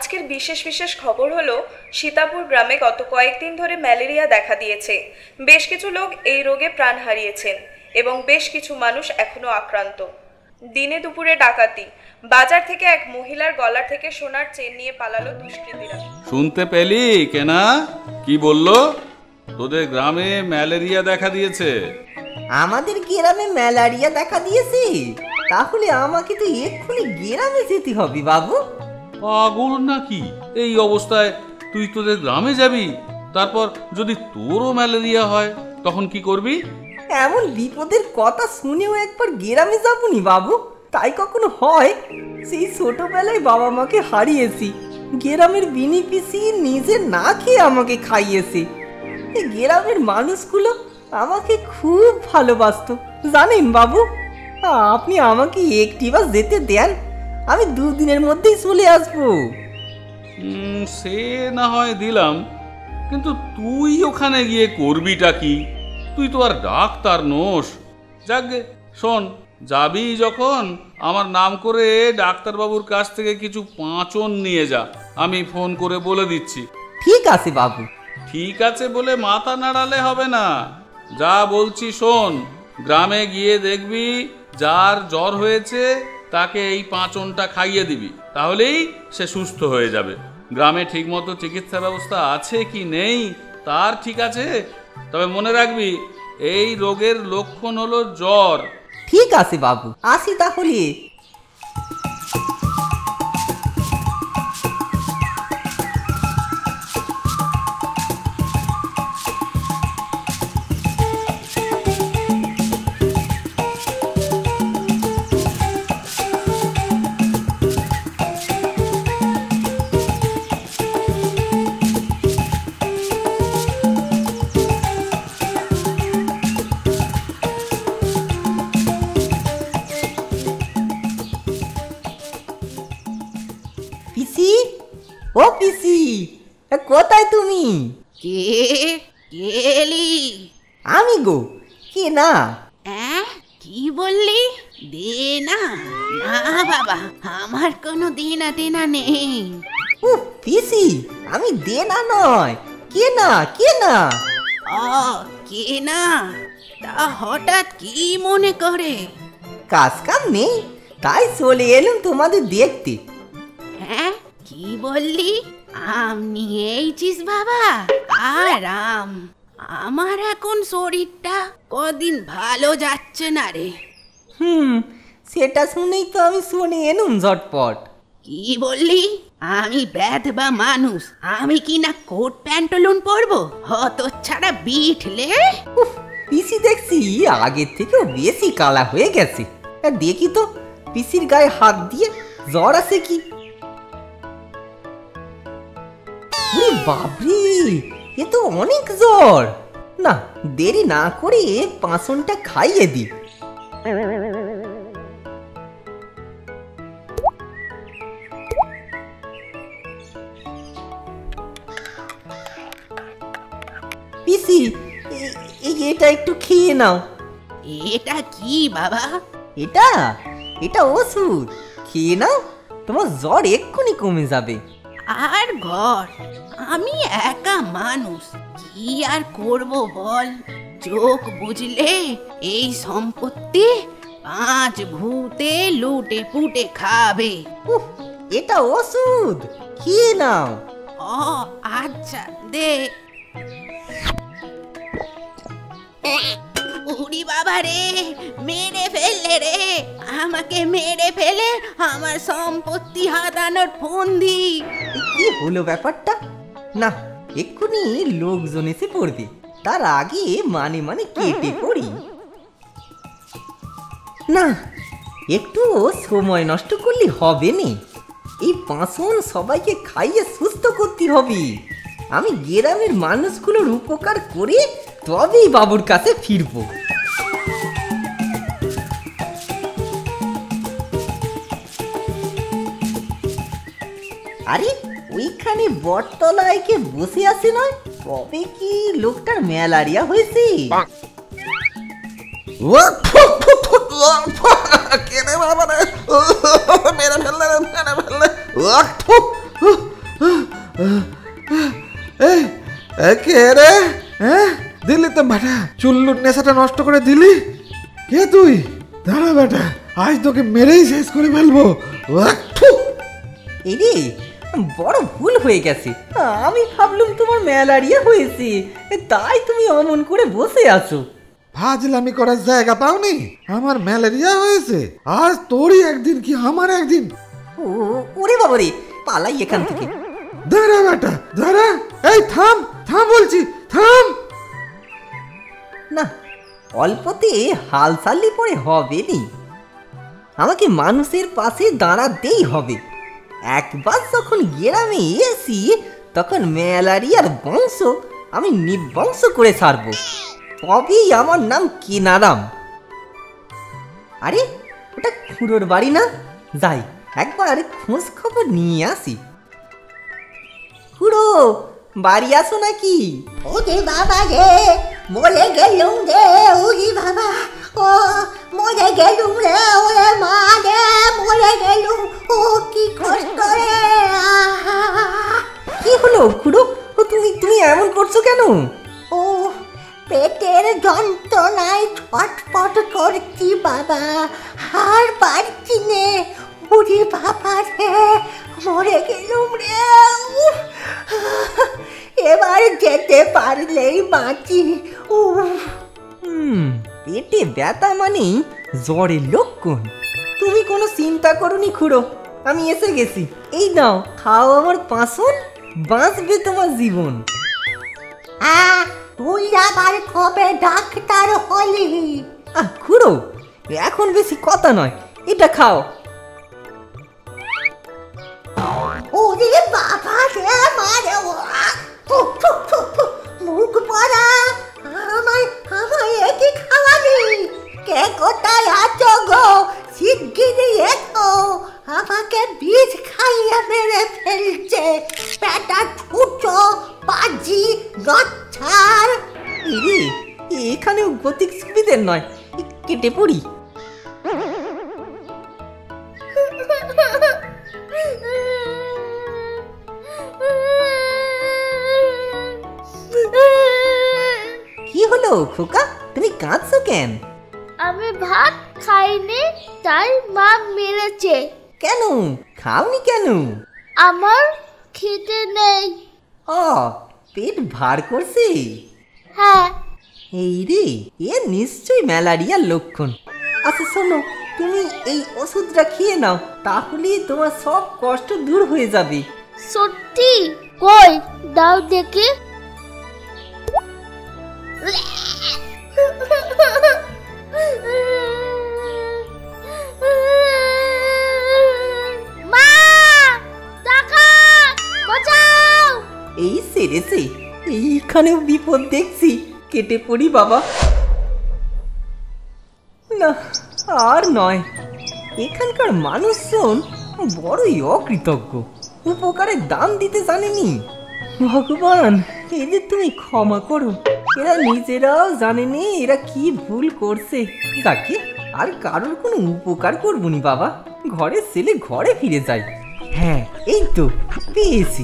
আজকের বিশেষ বিশেষ খবর হলো সীতাপুর গ্রামে গত কয়েকদিন ধরে ম্যালেরিয়া দেখা দিয়েছে। বেশ কিছু লোক এই রোগে প্রাণ হারিয়েছেন এবং বেশ কিছু মানুষ এখনো আক্রান্ত। দিনে দুপুরে ডাকাতি, বাজার থেকে এক মহিলার গলা থেকে সোনার চেন নিয়ে পালালো দুষ্কৃতীরা। শুনতে পেলি কেনা কি বললো? তোদের গ্রামে ম্যালেরিয়া দেখা দিয়েছে। আমাদের গ্রামে ম্যালেরিয়া দেখা দিয়েছে? তাহলে আমাকে তো এক্ষুনি গ্রামে যেতে হবে বাবু। পাগল নাকি? এই অবস্থায় তুই তোদের গ্রামে যাবি? তারপর যদি তোরও ম্যালেরিয়া হয় তখন কি করবি? এমন বিপদের কথা শুনেও একবার গ্রামে যাবনি বাবু? তাই কখনো হয়? সেই ছোটবেলায় বাবা মাকে হারিয়েছি, গ্রামের বিনি পিসি নিজে না খেয়ে আমাকে খাইয়েছে। এই গ্রামের মানুষগুলো আমাকে খুব ভালোবাসতো জানেন বাবু। আপনি আমাকে একটিবার যেতে দেন, আমি দুদিনের মধ্যেই চলে আসবো। সে না হয় দিলাম, কিন্তু তুই ওখানে গিয়ে করবিটা কি? তুই তো আর ডাক্তার নোস। যাকগে শোন, যাবি যখন আমার নাম করে ডাক্তারবাবুর কাছ থেকে কিছু পাঁচন নিয়ে যা, আমি ফোন করে বলে দিচ্ছি। ঠিক আছে বাবু। ঠিক আছে বলে মাথা নাড়ালে হবে না, যা বলছি শোন। গ্রামে গিয়ে দেখবি যার জ্বর হয়েছে তাকে এই পাঁচনটা খাইয়ে দিবি, তাহলেই সে সুস্থ হয়ে যাবে। গ্রামে ঠিকমতো চিকিৎসা ব্যবস্থা আছে কি নেই তার ঠিক আছে, তবে মনে রাখবি এই রোগের লক্ষণ হলো জ্বর। ঠিক আছে বাবু, আসি তাহলে। পিসি, ও পিসি, কোথায় তুমি? কে কেলি? আমি গো, কে না? কি বললি? দেনা? না বাবা, আমার কোনো দেনা দেনা নেই। ও পিসি, আমি দেনা নয়, কে না, কে না। ও কে না? তা হঠাৎ কি মনে করে? কাজ কাম নেই, তাই চলে এলাম তোমাদের দেখতে। হ্যাঁ, কি বললি? আম নিয়েছিস বাবা? আর আম? আমার এখন শরীরটা কদিন ভালো যাচ্ছে না রে। সেটা শুনেই তো আমি শুনে এলুম ঝটপট। কি বললি? আমি ব্যাধবা মানুষ, আমি কি না কোট প্যান্টলুন পরবো? হত ছাড়া বিঠলে। পিসি দেখছি আগের থেকেও বেশি কালা হয়ে গেছে। দেখি তো পিসির গায়ে হাত দিয়ে জ্বর আছে কি। বাবরে, এ তো অনেক জ্বর। না, দেরি না করে পাঁচনটা খাইয়ে দি। পিসি, এটা একটু খেয়ে নাও। এটা কি বাবা? এটা এটা ওষুধ, খেয়ে নাও, তোমার জ্বর এক্ষুনি কমে যাবে। আর ঘর, আমি একা মানুষ, কি আর করব বল? চোখ বুঝলে এই সম্পত্তি 5 ভূতে লুটে পুটে খাবে। এটা ওষুধ, খেয়ে নাও। ও আচ্ছা, দে। উড়ি বাবা রে, মেরে ফেললে রে, আমাকে মেরে ফেলে আমার সম্পত্তি হাতানোর ফন্দি। কি হলো ব্যাপারটা? না, এক্ষুনি লোকজন এসে পড়বে, তার আগে মানে মানে কেটে পড়ি। না, একটু সময় নষ্ট করলে হবে না। এই পাঁচন সবাইকে খাইয়ে সুস্থ করতে হবে। আমি গ্রামের মানুষগুলোর উপকার করে তবেই বাবুর কাছে ফিরবো। আরে ওইখানে বটতলায় কে বসে আছে নয়? তবে কি লোকটার ম্যালেরিয়া হয়েছে? এই কে রে? হ্যাঁ, দিলি তো বেটা, চুল্লুর নেশাটা নষ্ট করে দিলি। কে তুই? দাঁড়া বেটা, আজ তোকে মেরেই শেষ করে ফেলবো। এই রে, বড় ভুল হয়ে গেছে। আমি ভাবলাম তোমার ম্যালেরিয়া হয়েছে, তাই তুমি অমন করে বসে আছো। ফাজলামি করার জায়গা পাওনি? আমার ম্যালেরিয়া হয়েছে, আজ তোরই একদিন কি আমার একদিন। ওরে বাবা রে, পালাই এখান থেকে। দাঁড়া বেটা, দাঁড়া। এই থাম, থাম বলছি, থাম। না, অল্পতে হাল চাললি পরে হবে নি। আমাকে মানুষের পাশে দাঁড়াতেই হবে। একবার যখন গ্রামে এসি, তখন ম্যালেরিয়ার বংশ আমি নিবংশ করে ছাড়বো। তবেই আমার নাম কেনারাম। আরে, ওটা খুড়োর বাড়ি না? যাই, একবার খোঁজ খবর নিয়ে আসি। খুড়ো, বাড়ি আসো নাকি? ওরে বাবা রে, মরে গেলুম রে, ওরে বাবা, ও মরে গেলুম রে, ওরে মা রে, মরে গেলুম, ও কি কষ্ট রে। কি হলো খুড়ো? তুমি এমন করছো কেন? ও পেটের যন্ত্রণায় ছটফট করছি বাবা, আর পারছি নে। ওরে বাবা রে, মরে গেলুম রে। এবার যেতে পারলেই বাঁচি। পেটে ব্যথা মানেই জ্বরের লক্ষণ। তুমি কোনো চিন্তা করোনি খুড়ো, আমি এসে গেছি। এই নাও, খাও আমার পাঁচন, বাঁচবে তোমার জীবন। তুই আবার কবে ডাক্তার হলি? খুড়ো, এখন বেশি কথা নয়, এটা খাও। ওরে বাবা রে, মারে মুখ পড়া, আমায় একই খাওয়ানি। কে কোথায় আছো গো? শিগগিরি এসো, আমাকে বিষ খাইয়ে মেরে ফেলছে। পেটা ছুটো, পাজি, নচ্ছার। রে, এখানেও গতিক সুবিধের নয়, কেটে পড়ি। কি হলো খোকা, তুমি কাঁদছো কেন? আমি ভাত খাইনি, তাই মা মেরেছে। কেন খাওনি কেন? আমার খিদে নেই। পেট ভার করছে? হ্যাঁ। এই রে, এ নিশ্চয়ই ম্যালেরিয়ার লক্ষণ। আচ্ছা শোনো, তুমি এই ওষুধটা খেয়ে নাও, তাহলে তোমার সব কষ্ট দূর হয়ে যাবে। সত্যি? কই দাও দেখি। মা, টাকা বাঁচাও। এই সেরেছে, এইখানেও বিপদ দেখছি, কেটে পড়ি বাবা। না, আর নয়। এখানকার মানুষজন বড়ই অকৃতজ্ঞ, উপকারের দাম দিতে জানেনি। ভগবান, এদের তুমি ক্ষমা করো। এরা নিজেরাও জানেনি এরা কি ভুল করছে। তাকে আর কারোর কোনো উপকার করবনি বাবা। ঘরের ছেলে ঘরে ফিরে যাই। হ্যাঁ, এই তো পেয়েছি।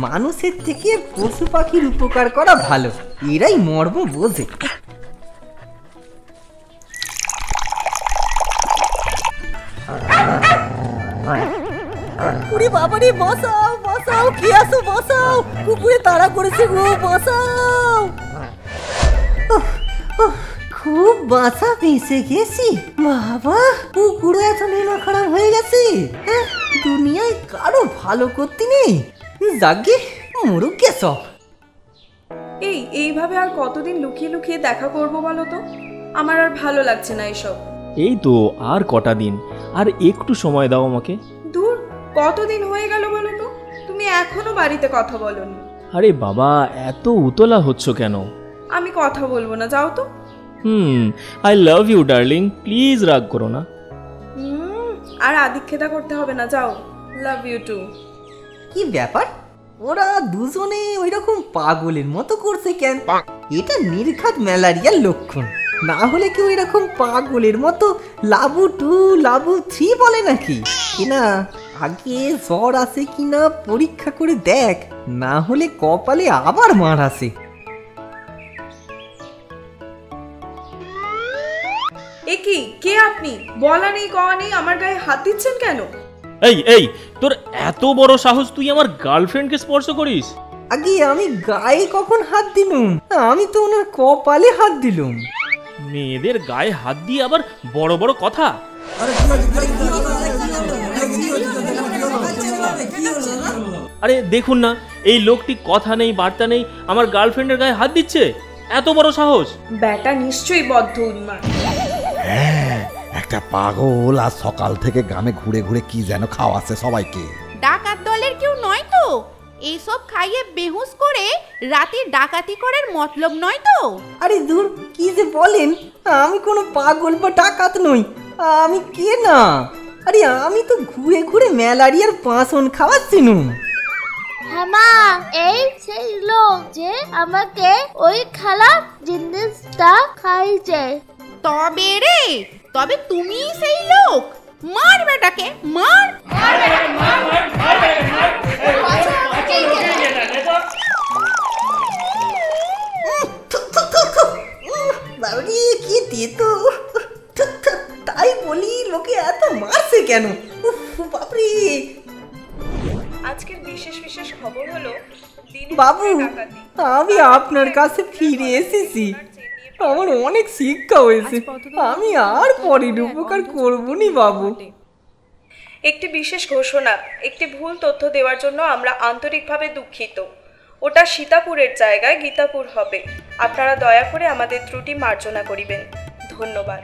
মানুষের থেকে পশু পাখির উপকার করা ভালো, এরাই মর্ম বোঝে। ওরে বাবারে, বসাও বসাও, কি আসো বসাও, কুকুরে তাড়া করেছে গো, বসাও। খুব বাঁচা বেঁচে গেছি বাবা। কুকুরও এত নেমা খারাপ হয়ে গেছে। দুনিয়ায় কারো ভালো করতে নেই, যাগে মরুক গে সব। এইভাবে আর কতদিন লুকিয়ে লুকিয়ে দেখা করবো বলো তো? আমার আর ভালো লাগছে না এসব। এই তো আর কটা দিন, আর একটু সময় দাও আমাকে। দূর, কতদিন হয়ে গেল বলো তো, তুমি এখনো বাড়িতে কথা বলোনি। আরে বাবা, এত উতলা হচ্ছ কেন? আমি কথা বলবো না, যাও তো। I love you darling, please রাগ করো না। আর আদিক্ষেতা করতে হবে না, যাও। Love you too. কি ব্যাপার, ওরা দুজনে ওই রকম পাগলের মতো করছে কেন? এটা নির্ঘাত ম্যালেরিয়ার লক্ষণ। না হলে কি ওই রকম পাগলের মতো লাবু 2 লাবু 3 বলে নাকি? কিনা আগে জ্বর আসে কিনা পরীক্ষা করে দেখ, না হলে কপালে আবার মার আসে। এ কি, কে আপনি? বলা নেই কওয়া নেই আমার গায়ে হাত দিচ্ছেন কেন? এই এই তোর এত বড় সাহস, তুই আমার গার্লফ্রেন্ডকে স্পর্শ করিস? আগে আমি গায়ে কখন হাত দিলুম? আমি তো ওনার কপালে হাত দিলুম। মেয়েদের গায়ে হাত দিয়ে আবার বড় বড় কথা। আরে দেখুন না, এই লোকটি কথা নেই বার্তা নেই আমার গার্লফ্রেন্ডের গায়ে হাত দিচ্ছে। এত বড় সাহস! ব্যাটা নিশ্চয়ই বদ্ধ উন্মাদ। হ্যাঁ, একটা পাগল আর সকাল থেকে গ্রামে ঘুরে ঘুরে কি যেন খাওয়াচ্ছে সবাইকে। ডাকাত দলের কেউ নয় তো? এইসব খাইয়ে বেহুশ করে রাতে ডাকাতি করার মতলব নয় তো? আরে দূর, কি যে বলেন, আমি কোনো পাগল বা ডাকাত নই। আমি কে না? আরে আমি তো ঘুরে ঘুরে ম্যালেরিয়ার পাঁচন খাওয়াচ্ছিনু। হ্যাঁ মা, এই সেই লোক যে আমাকে ওই খারাপ জিনিসটা খাইছে। তবে রে, তবে তুমি সেই লোক? মার বেটাকে, মার! বাবরি কি তেতো! তাই বলি লোকে এত মারছে কেন? বাবরি! আজকের বিশেষ বিশেষ খবর হলো বাবু, আমি আপনার কাছে ফিরে এসেছি। আমার অনেক শিক্ষা হয়েছে, আমি আর পরের উপকার করবনি বাবু। একটি বিশেষ ঘোষণা, একটি ভুল তথ্য দেওয়ার জন্য আমরা আন্তরিকভাবে দুঃখিত। ওটা সীতাপুরের জায়গায় গীতাপুর হবে। আপনারা দয়া করে আমাদের ত্রুটি মার্জনা করিবেন। ধন্যবাদ।